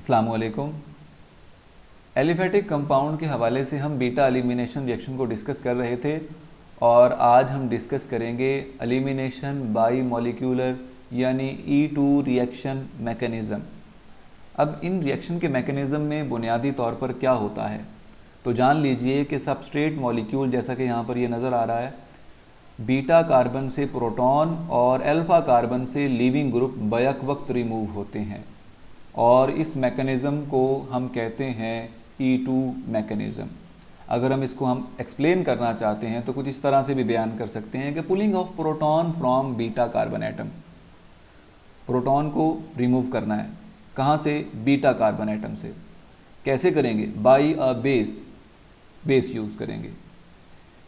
अस्सलामुअलैकुम। Aliphatic compound के हवाले से हम बीटा एलिमिनेशन रिएक्शन को डिस्कस कर रहे थे और आज हम डिस्कस करेंगे एलिमिनेशन बाई मॉलिक्यूलर यानी E2 रिएक्शन मैकेनिज़्म। अब इन रिएक्शन के मैकेनिज़्म में बुनियादी तौर पर क्या होता है तो जान लीजिए कि सबस्ट्रेट मॉलिक्यूल जैसा कि यहाँ पर ये नज़र आ रहा है, बीटा कार्बन से प्रोटॉन और अल्फ़ा कार्बन से लीविंग ग्रुप बैक वक्त रिमूव होते हैं और इस मैकेनिज़्म को हम कहते हैं E2 मैकेनिज़्म। अगर हम इसको हम एक्सप्लेन करना चाहते हैं तो कुछ इस तरह से भी बयान कर सकते हैं कि pulling of proton from beta carbon atom. Proton को रिमूव करना है कहाँ से? बीटा कार्बन एटम से। कैसे करेंगे? बाई अ बेस यूज़ करेंगे।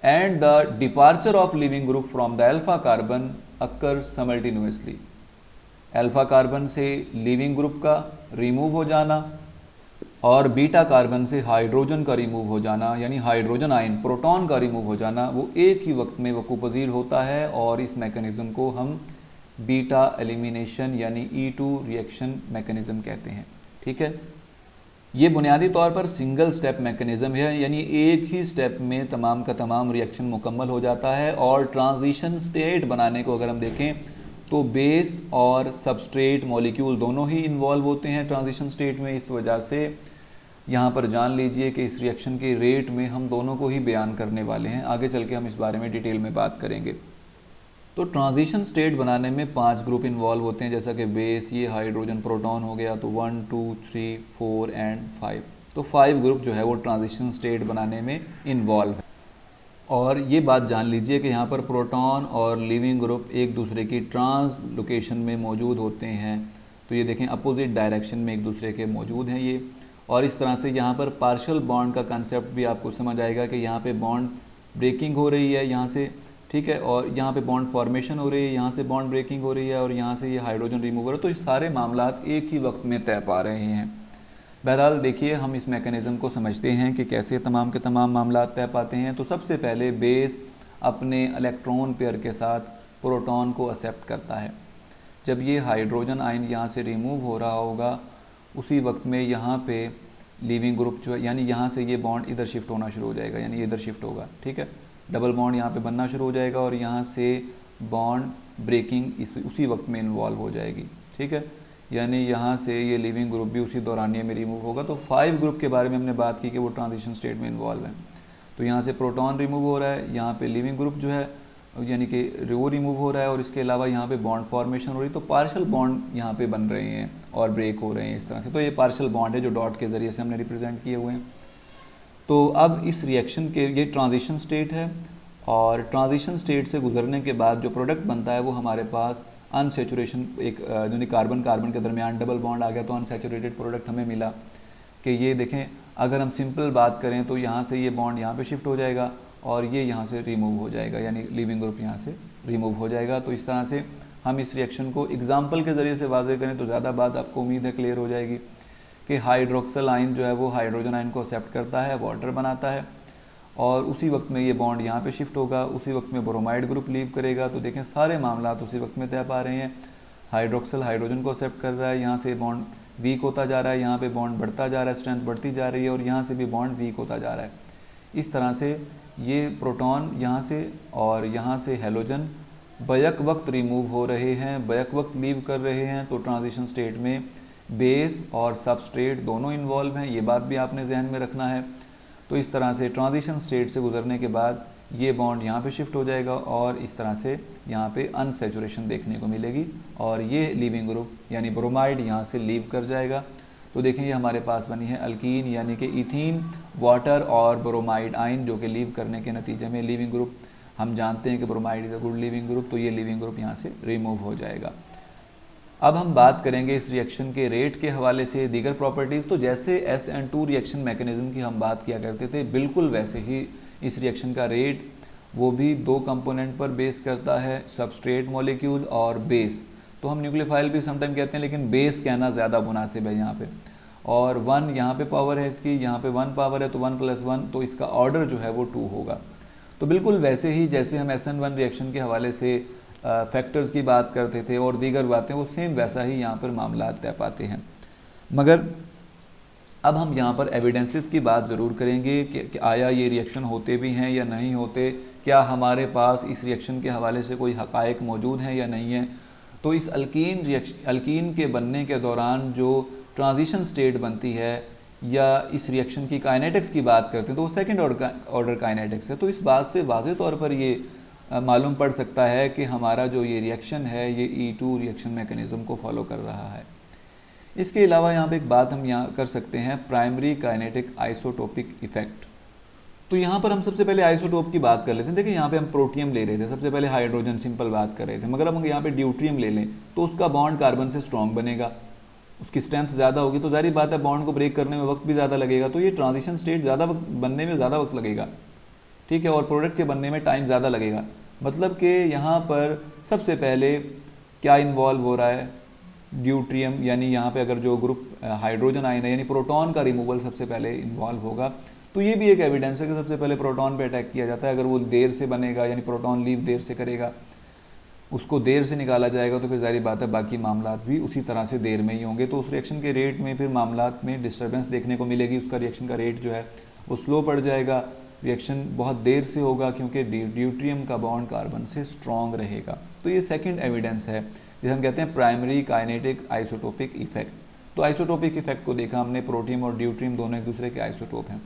And the departure of leaving group from the alpha carbon occur simultaneously. Alpha carbon से लिविंग ग्रुप का रिमूव हो जाना और बीटा कार्बन से हाइड्रोजन का रिमूव हो जाना, यानी हाइड्रोजन आयन प्रोटॉन का रिमूव हो जाना, वो एक ही वक्त में वकूपज़ीर होता है और इस मैकेनिज़्म को हम बीटा एलिमिनेशन यानी E2 रिएक्शन मैकेनिज़्म कहते हैं। ठीक है, ये बुनियादी तौर पर सिंगल स्टेप मैकेनिज़्म है, यानी एक ही स्टेप में तमाम का तमाम रिएक्शन मुकम्मल हो जाता है। और ट्रांजिशन स्टेट बनाने को अगर हम देखें तो बेस और सबस्ट्रेट मॉलिक्यूल दोनों ही इन्वॉल्व होते हैं ट्रांजिशन स्टेट में। इस वजह से यहाँ पर जान लीजिए कि इस रिएक्शन के रेट में हम दोनों को ही बयान करने वाले हैं। आगे चल के हम इस बारे में डिटेल में बात करेंगे। तो ट्रांजिशन स्टेट बनाने में 5 ग्रुप इन्वॉल्व होते हैं, जैसा कि बेस, ये हाइड्रोजन प्रोटॉन हो गया, तो 1 2 3 4 एंड 5। तो 5 ग्रुप जो है वो ट्रांजिशन स्टेट बनाने में इन्वॉल्व है। और ये बात जान लीजिए कि यहाँ पर प्रोटॉन और लिविंग ग्रुप एक दूसरे की ट्रांस लोकेशन में मौजूद होते हैं। तो ये देखें अपोजिट डायरेक्शन में एक दूसरे के मौजूद हैं ये। और इस तरह से यहाँ पर पार्शियल बॉन्ड का कंसेप्ट भी आपको समझ आएगा कि यहाँ पे बॉन्ड ब्रेकिंग हो रही है यहाँ से, ठीक है, और यहाँ पे बॉन्ड फॉर्मेशन हो रही है, यहाँ से बॉन्ड ब्रेकिंग हो रही है और यहाँ से ये हाइड्रोजन रिमूवर है। तो ये सारे मामलात एक ही वक्त में तय पा रहे हैं। बहरहाल देखिए, हम इस मैकेनिज़्म को समझते हैं कि कैसे तमाम के तमाम मामला तय पाते हैं। तो सबसे पहले बेस अपने इलेक्ट्रॉन पेयर के साथ प्रोटॉन को एक्सेप्ट करता है। जब ये हाइड्रोजन आयन यहाँ से रिमूव हो रहा होगा उसी वक्त में यहाँ पे लिविंग ग्रुप जो है, यानी यहाँ से ये बॉन्ड इधर शिफ्ट होना शुरू हो जाएगा, यानी इधर शिफ्ट होगा, ठीक है, डबल बॉन्ड यहाँ पे बनना शुरू हो जाएगा और यहाँ से बॉन्ड ब्रेकिंग उसी वक्त में इन्वॉल्व हो जाएगी। ठीक है, यानी यहाँ से ये लिविंग ग्रुप भी उसी दौरानिए में रिमूव होगा। तो 5 ग्रुप के बारे में हमने बात की कि वो ट्रांजिशन स्टेट में इन्वॉल्व है। तो यहाँ से प्रोटॉन रिमूव हो रहा है, यहाँ पे लिविंग ग्रुप जो है यानी कि वो रिमूव हो रहा है और इसके अलावा यहाँ पे बॉन्ड फॉर्मेशन हो रही है। तो पार्शियल बॉन्ड यहाँ पे बन रहे हैं और ब्रेक हो रहे हैं इस तरह से। तो ये पार्शियल बॉन्ड है जो डॉट के ज़रिए से हमने रिप्रेजेंट किए हुए हैं। तो अब इस रिएक्शन के ये ट्रांजिशन स्टेट है और ट्रांजिशन स्टेट से गुजरने के बाद जो प्रोडक्ट बनता है वो हमारे पास अनसेचुरेशन, एक यानी कार्बन कार्बन के दरमियान डबल बॉन्ड आ गया तो अनसेचुरेटेड प्रोडक्ट हमें मिला। कि ये देखें, अगर हम सिंपल बात करें तो यहाँ से ये बॉन्ड यहाँ पे शिफ्ट हो जाएगा और ये यहाँ से रिमूव हो जाएगा, यानी लिविंग ग्रुप यहाँ से रिमूव हो जाएगा। तो इस तरह से हम इस रिएक्शन को एग्जाम्पल के ज़रिए से वाज़ेह करें तो ज़्यादा बात आपको उम्मीद है क्लियर हो जाएगी कि हाइड्रोक्सल आयन जो है वो हाइड्रोजन आयन को एक्सेप्ट करता है, वाटर बनाता है और उसी वक्त में ये बॉन्ड यहाँ पे शिफ्ट होगा, उसी वक्त में ब्रोमाइड ग्रुप लीव करेगा। तो देखें सारे मामला उसी वक्त में तय पा रहे हैं। हाइड्रोक्सल हाइड्रोजन को एक्सेप्ट कर रहा है, यहाँ से बॉन्ड वीक होता जा रहा है, यहाँ पे बॉन्ड बढ़ता जा रहा है, स्ट्रेंथ बढ़ती जा रही है और यहाँ से भी बॉन्ड वीक होता जा रहा है। इस तरह से ये प्रोटॉन यहाँ से और यहाँ से हैलोजन बैक वक्त रिमूव हो रहे हैं, बैक वक्त लीव कर रहे हैं। तो ट्रांजिशन स्टेट में बेस और सबस्ट्रेट दोनों इन्वॉल्व हैं, ये बात भी आपने जहन में रखना है। तो इस तरह से ट्रांजिशन स्टेट से गुजरने के बाद ये बॉन्ड यहाँ पे शिफ्ट हो जाएगा और इस तरह से यहाँ पे अनसेचुरेशन देखने को मिलेगी और ये लीविंग ग्रुप यानी ब्रोमाइड यहाँ से लीव कर जाएगा। तो देखें ये हमारे पास बनी है अल्कीन, यानी कि इथीन, वाटर और ब्रोमाइड आयन जो कि लीव करने के नतीजे में लिविंग ग्रुप, हम जानते हैं कि bromide is a good leaving group, तो ये लिविंग ग्रुप यहाँ से रिमूव हो जाएगा। अब हम बात करेंगे इस रिएक्शन के रेट के हवाले से दीगर प्रॉपर्टीज़। तो जैसे SN2 रिएक्शन मैकेनिज़्म की हम बात किया करते थे, बिल्कुल वैसे ही इस रिएक्शन का रेट वो भी 2 कंपोनेंट पर बेस करता है, सबस्ट्रेट मॉलिक्यूल और बेस। तो हम न्यूक्लियोफाइल भी समटाइम कहते हैं लेकिन बेस कहना ज़्यादा मुनासिब है यहाँ पे। और 1 यहाँ पे पावर है इसकी, यहाँ पे 1 पावर है तो 1 + 1, तो इसका ऑर्डर जो है वो 2 होगा। तो बिल्कुल वैसे ही जैसे हम SN1 रिएक्शन के हवाले से फैक्टर्स की बात करते थे और दीगर बातें, वो सेम वैसा ही यहाँ पर मामला तय पाते हैं। मगर अब हम यहाँ पर एविडेंसेस की बात ज़रूर करेंगे कि आया ये रिएक्शन होते भी हैं या नहीं होते, क्या हमारे पास इस रिएक्शन के हवाले से कोई हक़ाइक़ मौजूद हैं या नहीं है। तो इस अल्कीन के बनने के दौरान जो ट्रांजिशन स्टेट बनती है या इस रिएक्शन की काइनेटिक्स की बात करते हैं तो वो सेकेंड ऑर्डर काइनेटिक्स है। तो इस बात से वाज़े तौर पर ये मालूम पड़ सकता है कि हमारा जो ये रिएक्शन है ये E2 रिएक्शन मैकेनिज़्म को फॉलो कर रहा है। इसके अलावा यहाँ पे एक बात हम यहाँ कर सकते हैं, प्राइमरी काइनेटिक आइसोटोपिक इफेक्ट। तो यहाँ पर हम सबसे पहले आइसोटोप की बात कर लेते हैं। देखिए यहाँ पे हम प्रोटियम ले रहे थे, सबसे पहले हाइड्रोजन सिंपल बात कर रहे थे, मगर अब हम यहाँ पे ड्यूट्रियम ले लें तो उसका बॉन्ड कार्बन से स्ट्रॉन्ग बनेगा, उसकी स्ट्रेंथ ज़्यादा होगी, तो जाहिर बात है बॉन्ड को ब्रेक करने में वक्त भी ज़्यादा लगेगा, तो ये ट्रांजिशन स्टेट ज़्यादा वक्त बनने में ज़्यादा वक्त लगेगा, ठीक है, और प्रोडक्ट के बनने में टाइम ज़्यादा लगेगा। मतलब कि यहाँ पर सबसे पहले क्या इन्वॉल्व हो रहा है, ड्यूट्रियम, यानी यहाँ पे अगर जो ग्रुप हाइड्रोजन आयन है यानी प्रोटॉन का रिमूवल सबसे पहले इन्वॉल्व होगा। तो ये भी एक एविडेंस है कि सबसे पहले प्रोटॉन पे अटैक किया जाता है। अगर वो देर से बनेगा यानी प्रोटॉन लीव देर से करेगा, उसको देर से निकाला जाएगा, तो फिर जाहिर बात है बाकी मामलात भी उसी तरह से देर में ही होंगे, तो उस रिएक्शन के रेट में फिर मामलात में डिस्टर्बेंस देखने को मिलेगी, उसका रिएक्शन का रेट जो है वो स्लो पड़ जाएगा, रिएक्शन बहुत देर से होगा क्योंकि ड्यूट्रियम का बॉन्ड कार्बन से स्ट्रॉन्ग रहेगा। तो ये सेकेंड एविडेंस है जिसे हम कहते हैं प्राइमरी काइनेटिक आइसोटोपिक इफेक्ट। तो आइसोटोपिक इफेक्ट को देखा हमने, प्रोटियम और ड्यूट्रियम दोनों एक दूसरे के आइसोटोप हैं,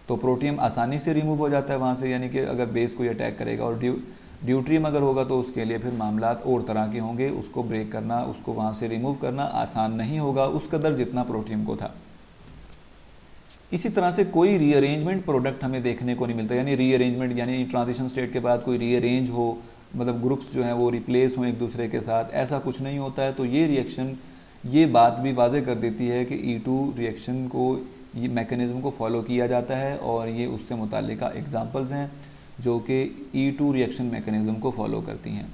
तो प्रोटियम आसानी से रिमूव हो जाता है वहाँ से, यानी कि अगर बेस कोई अटैक करेगा, और ड्यूट्रियम अगर होगा तो उसके लिए फिर मामलात और तरह के होंगे, उसको ब्रेक करना, उसको वहाँ से रिमूव करना आसान नहीं होगा उस कदर जितना प्रोटियम को था। इसी तरह से कोई रीअरेंजमेंट प्रोडक्ट हमें देखने को नहीं मिलता, यानी रीअरेंजमेंट यानी ट्रांजिशन स्टेट के बाद कोई रीअरेंज हो, मतलब ग्रुप्स जो हैं वो रिप्लेस हों एक दूसरे के साथ, ऐसा कुछ नहीं होता है। तो ये रिएक्शन ये बात भी वाज़े कर देती है कि E2 रिएक्शन को, ये मैकेनिज़्म को फॉलो किया जाता है, और ये उससे मुताल्लिका एग्जांपल्स हैं जो कि E2 रिएक्शन मैकेनिज़्म को फॉलो करती हैं।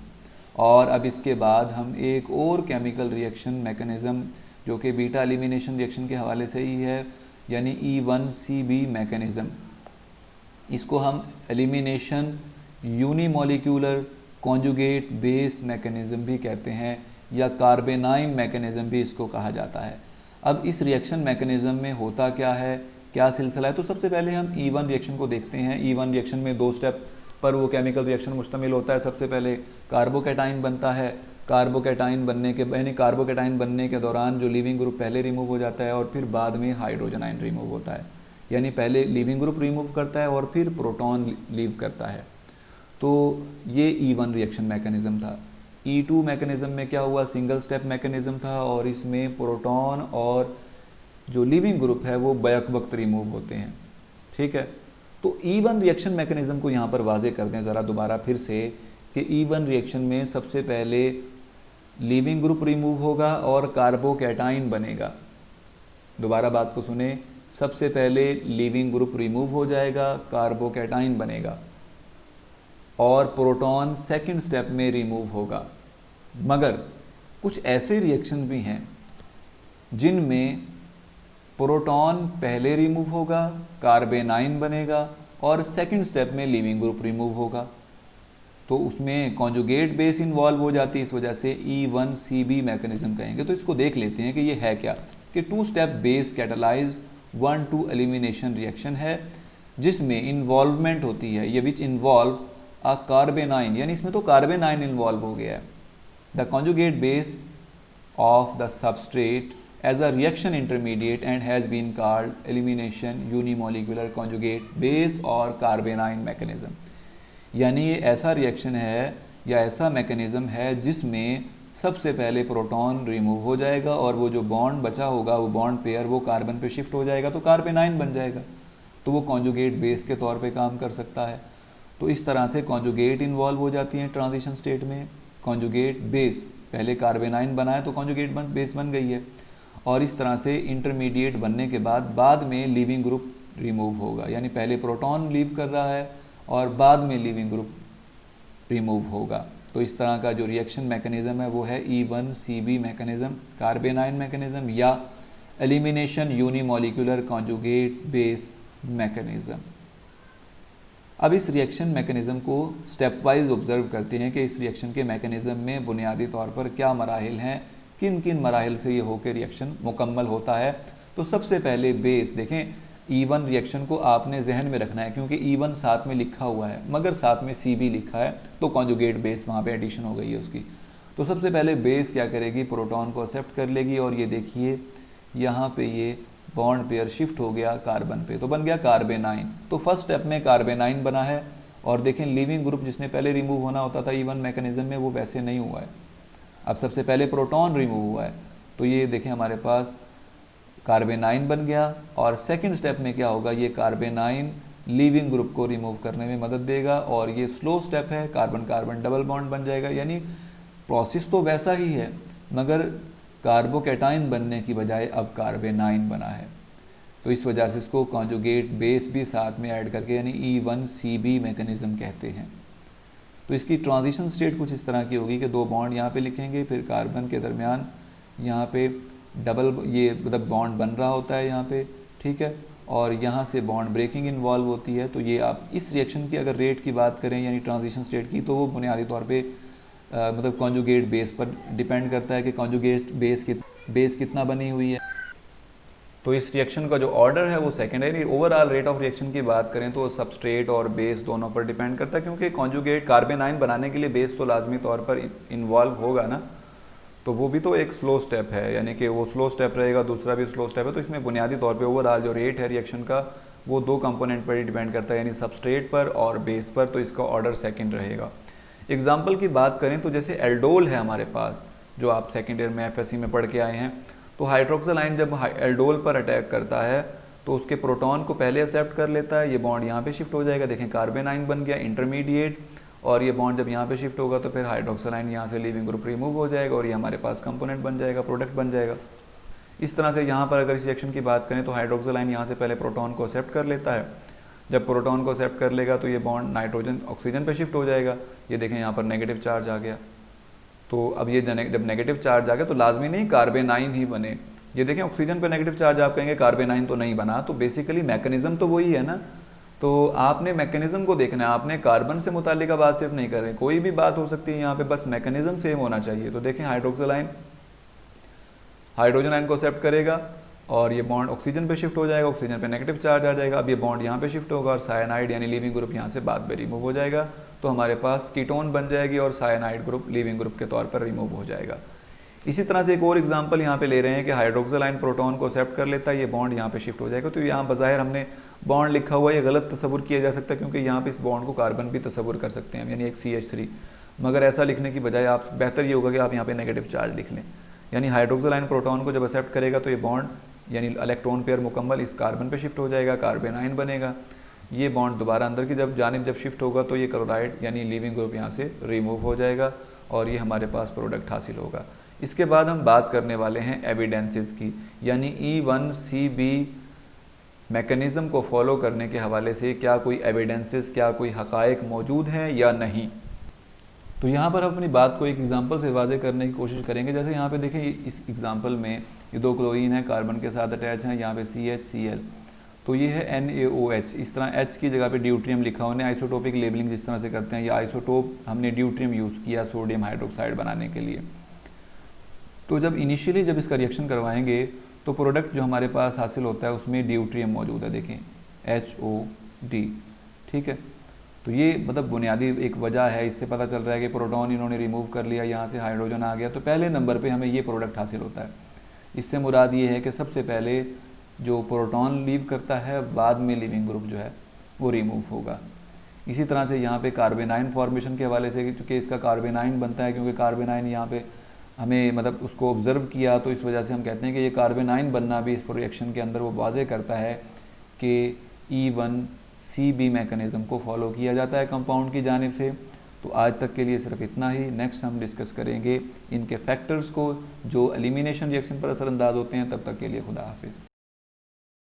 और अब इसके बाद हम एक और केमिकल रिएक्शन मैकेनिज़्म जो कि बीटा एलिमिनेशन रिएक्शन के हवाले से ही है, यानी E1CB मैकेनिज़्म, इसको हम elimination unimolecular conjugate base mechanism भी कहते हैं, या कार्बेनाइन मैकेनिज़्म भी इसको कहा जाता है। अब इस रिएक्शन मैकेनिज़्म में होता क्या है, क्या सिलसिला है, तो सबसे पहले हम E1 रिएक्शन को देखते हैं। E1 रिएक्शन में 2 स्टेप पर वो केमिकल रिएक्शन मुश्तमिल होता है। सबसे पहले कार्बोकैटाइन बनता है, कार्बोकैटाइन बनने के दौरान जो लीविंग ग्रुप पहले रिमूव हो जाता है और फिर बाद में हाइड्रोजन आयन रिमूव होता है, यानी पहले लीविंग ग्रुप रिमूव करता है और फिर प्रोटॉन लीव करता है। तो ये E1 रिएक्शन मैकेनिज़्म था। E2 मैकेनिज़्म में क्या हुआ, सिंगल स्टेप मैकेनिज़्म था, और इसमें प्रोटॉन और जो लिविंग ग्रुप है वो बैक वक्त रिमूव होते हैं, ठीक है। तो E1 रिएक्शन मैकेनिज़्म को यहाँ पर वाजे कर दें ज़रा दोबारा फिर से कि E1 रिएक्शन में सबसे पहले लिविंग ग्रुप रिमूव होगा और कार्बोकैटाइन बनेगा। दोबारा बात को सुने, सबसे पहले लिविंग ग्रुप रिमूव हो जाएगा, कार्बोकैटाइन बनेगा, और प्रोटॉन सेकंड स्टेप में रिमूव होगा। मगर कुछ ऐसे रिएक्शन भी हैं जिनमें प्रोटॉन पहले रिमूव होगा, कार्बेनाइन बनेगा, और सेकंड स्टेप में लिविंग ग्रुप रिमूव होगा, तो उसमें कॉन्जुगेट बेस इन्वॉल्व हो जाती है, इस वजह से E1CB मैकेनिज़्म कहेंगे। तो इसको देख लेते हैं कि ये है क्या, कि 2 step base catalysed 1,2 elimination reaction है जिसमें इन्वॉल्वमेंट होती है, ये विच इन्वॉल्व अ कार्बेनाइन, यानी इसमें तो कार्बेनाइन इन्वॉल्व हो गया है, the conjugate base of the substrate as a reaction intermediate and has been called elimination unimolecular conjugate base और कार्बेनाइन मैकेनिज़्म। यानी ये ऐसा रिएक्शन है या ऐसा मैकेनिज़्म है जिसमें सबसे पहले प्रोटॉन रिमूव हो जाएगा और वो जो बॉन्ड बचा होगा, वो बॉन्ड पेयर वो कार्बन पे शिफ्ट हो जाएगा, तो कार्बेनाइन बन जाएगा, तो वो कॉन्जुगेट बेस के तौर पे काम कर सकता है। तो इस तरह से कॉन्जुगेट इन्वॉल्व हो जाती हैं ट्रांजिशन स्टेट में। कॉन्जुगेट बेस, पहले कार्बेनाइन बना है तो कॉन्जुगेट बेस बन गई है, और इस तरह से इंटरमीडिएट बनने के बाद में लिविंग ग्रुप रिमूव होगा, यानी पहले प्रोटॉन लीव कर रहा है और बाद में लिविंग ग्रुप रिमूव होगा। तो इस तरह का जो रिएक्शन मैकेनिज़्म है वो है E1CB मैकेनिज़्म, कार्बेनाइन मैकेनिज़्म, या elimination unimolecular conjugate base mechanism. अब इस रिएक्शन मैकेनिज़्म को स्टेप वाइज ऑब्जर्व करते हैं कि इस रिएक्शन के मैकेनिज़्म में बुनियादी तौर पर क्या मराहिल हैं, किन किन मराहिल से ये होकर रिएक्शन मुकम्मल होता है। तो सबसे पहले बेस देखें, E1 रिएक्शन को आपने जहन में रखना है क्योंकि E1 साथ में लिखा हुआ है मगर साथ में CB लिखा है, तो कॉन्जुगेट बेस वहाँ पे एडिशन हो गई है उसकी। तो सबसे पहले बेस क्या करेगी, प्रोटॉन को एक्सेप्ट कर लेगी और ये देखिए यहाँ पे ये बॉन्ड पेयर शिफ्ट हो गया कार्बन पे, तो बन गया कार्बेनाइन। तो फर्स्ट स्टेप में कार्बेनाइन बना है और देखें लीविंग ग्रुप जिसने पहले रिमूव होना होता था E1 मैकेनिज्म में, वो वैसे नहीं हुआ है। अब सबसे पहले प्रोटॉन रिमूव हुआ है, तो ये देखें हमारे पास कार्बेनाइन बन गया। और सेकंड स्टेप में क्या होगा, ये कार्बेनाइन लीविंग ग्रुप को रिमूव करने में मदद देगा और ये स्लो स्टेप है, कार्बन कार्बन डबल बॉन्ड बन जाएगा। यानी प्रोसेस तो वैसा ही है मगर कार्बोकैटाइन बनने की बजाय अब कार्बेनाइन बना है, तो इस वजह से इसको कॉन्जुगेट बेस भी साथ में ऐड करके यानी E1CB मैकेनिज्म कहते हैं। तो इसकी ट्रांजिशन स्टेट कुछ इस तरह की होगी कि दो बॉन्ड यहाँ पे लिखेंगे, फिर कार्बन के दरमियान यहाँ पे डबल ये मतलब बॉन्ड बन रहा होता है यहाँ पे, ठीक है, और यहाँ से बॉन्ड ब्रेकिंग इन्वॉल्व होती है। तो ये आप इस रिएक्शन की अगर रेट की बात करें यानी ट्रांजिशन स्टेट की, तो वो बुनियादी तौर पे मतलब कॉन्जुगेट बेस पर डिपेंड करता है कि कॉन्जुगेट बेस कितना बनी हुई है। तो इस रिएक्शन का जो ऑर्डर है वो secondary. Overall rate of reaction की बात करें तो सबस्ट्रेट और बेस दोनों पर डिपेंड करता है, क्योंकि कॉन्जुगेट कार्बेनाइन बनाने के लिए बेस तो लाजमी तौर पर इन्वॉल्व होगा ना, तो वो भी तो एक स्लो स्टेप है, यानी कि वो स्लो स्टेप रहेगा, दूसरा भी स्लो स्टेप है। तो इसमें बुनियादी तौर पे ओवरऑल जो रेट है रिएक्शन का वो दो कंपोनेंट पर ही डिपेंड करता है, यानी सबस्ट्रेट पर और बेस पर, तो इसका ऑर्डर सेकंड रहेगा। एग्जांपल की बात करें तो जैसे एल्डोल है हमारे पास, जो आप सेकेंड ईयर में FSC में पढ़ के आए हैं, तो हाइड्रोक्सिल आयन जब एल्डोल पर अटैक करता है तो उसके प्रोटॉन को पहले एक्सेप्ट कर लेता है, ये बॉन्ड यहाँ पे शिफ्ट हो जाएगा, देखें कार्बेनाइन बन गया इंटरमीडिएट, और ये बॉन्ड जब यहाँ पे शिफ्ट होगा तो फिर हाइड्रोक्सिल आयन यहाँ से लीविंग ग्रुप रिमूव हो जाएगा और ये हमारे पास कंपोनेंट बन जाएगा, प्रोडक्ट बन जाएगा। इस तरह से यहाँ पर अगर इस रिएक्शन की बात करें तो हाइड्रोक्सिल आयन यहाँ से पहले प्रोटॉन को एक्सेप्ट कर लेता है, जब प्रोटॉन को एक्सेप्ट कर लेगा तो ये बॉन्ड नाइट्रोजन ऑक्सीजन पे शिफ्ट हो जाएगा, ये देखें यहाँ पर नेगेटिव चार्ज आ गया। तो अब ये जब नेगेटिव चार्ज आ गया तो लाजमी नहीं कार्बेनाइन ही बने, ये देखें ऑक्सीजन पे नेगेटिव चार्ज आप कहेंगे कार्बेनाइन तो नहीं बना, तो बेसिकली मैकेनिज्म तो वही है ना। तो आपने मैकेनिज्म को देखना है, आपने कार्बन से मुतालिका बात सिर्फ नहीं कर रहे, कोई भी बात हो सकती है यहाँ पे, बस मैकेनिज्म सेम होना चाहिए। तो देखें हाइड्रोक्सिल आयन हाइड्रोजन आयन को एक्सेप्ट करेगा और ये बॉन्ड ऑक्सीजन पे शिफ्ट हो जाएगा, ऑक्सीजन पे नेगेटिव चार्ज आ जाएगा, अब ये बॉन्ड यहाँ पे शिफ्ट होगा और साइनाइड यानी लीविंग ग्रुप यहाँ से बाद में रिमूव हो जाएगा, तो हमारे पास कीटोन बन जाएगी और साइनाइड ग्रुप लीविंग ग्रुप के तौर पर रिमूव हो जाएगा। इसी तरह से एक और एग्जांपल यहाँ पे ले रहे हैं कि हाइड्रोक्सिल आयन प्रोटॉन को एक्सेप्ट कर लेता है, ये बॉन्ड यहाँ पे शिफ्ट हो जाएगा। तो यहाँ बज़ाहिर हमने बॉन्ड लिखा हुआ है, ये गलत तस्वुर किया जा सकता है, क्योंकि यहाँ पे इस बॉन्ड को कार्बन भी तस्वुर कर सकते हैं यानी एक CH3, मगर ऐसा लिखने की बजाय आप बेहतर ये होगा कि आप यहाँ पे नेगेटिव चार्ज लिख लें, यानी हाइड्रोक्सिल आयन प्रोटॉन को जब एक्सेप्ट करेगा तो ये बॉन्ड यानी इलेक्ट्रॉन पेयर मुकम्मल इस कार्बन पे शिफ्ट हो जाएगा, कार्बेनाइन बनेगा, ये बॉन्ड दोबारा अंदर की जब शिफ्ट होगा तो ये क्लोराइड यानी लीविंग ग्रुप यहाँ से रिमूव हो जाएगा और ये हमारे पास प्रोडक्ट हासिल होगा। इसके बाद हम बात करने वाले हैं एविडेंसेस की, यानी E1CB मैकेनिज़्म को फॉलो करने के हवाले से क्या कोई एविडेंसेस, क्या कोई हकायक मौजूद हैं या नहीं। तो यहाँ पर हम अपनी बात को एक एग्जांपल से वाज़े करने की कोशिश करेंगे। जैसे यहाँ पे देखें इस एग्जांपल में ये दो क्लोरीन है, कार्बन के साथ अटैच हैं, यहाँ पे CH Cl, तो ये है NaOH, इस तरह H की जगह पे ड्यूट्रियम लिखा होने, आइसोटोपिक लेबलिंग जिस तरह से करते हैं, ये आइसोटोप हमने ड्यूट्रियम यूज़ किया सोडियम हाइड्रोक्साइड बनाने के लिए। तो जब इनिशियली जब इसका रिएक्शन करवाएंगे तो प्रोडक्ट जो हमारे पास हासिल होता है उसमें ड्यूट्रियम मौजूद है, देखें HOD, ठीक है। तो ये मतलब बुनियादी एक वजह है, इससे पता चल रहा है कि प्रोटॉन इन्होंने रिमूव कर लिया, यहाँ से हाइड्रोजन आ गया, तो पहले नंबर पे हमें ये प्रोडक्ट हासिल होता है। इससे मुराद ये है कि सबसे पहले जो प्रोटॉन लीव करता है बाद में लीविंग ग्रुप जो है वो रिमूव होगा। इसी तरह से यहाँ पे कार्बेनाइन फॉर्मेशन के हवाले से, चूँकि इसका कार्बेनाइन बनता है, क्योंकि कार्बेनाइन यहाँ पे हमें मतलब उसको ऑब्ज़र्व किया, तो इस वजह से हम कहते हैं कि ये कार्बेनाइन बनना भी इस रिएक्शन के अंदर वो वाज़े करता है कि E1CB मैकेनिज़्म को फॉलो किया जाता है कंपाउंड की जानिब से। तो आज तक के लिए सिर्फ इतना ही। नेक्स्ट हम डिस्कस करेंगे इनके फैक्टर्स को जो एलिमिनेशन रिएक्शन पर असरअंदाज होते हैं। तब तक के लिए खुदा हाफिज़।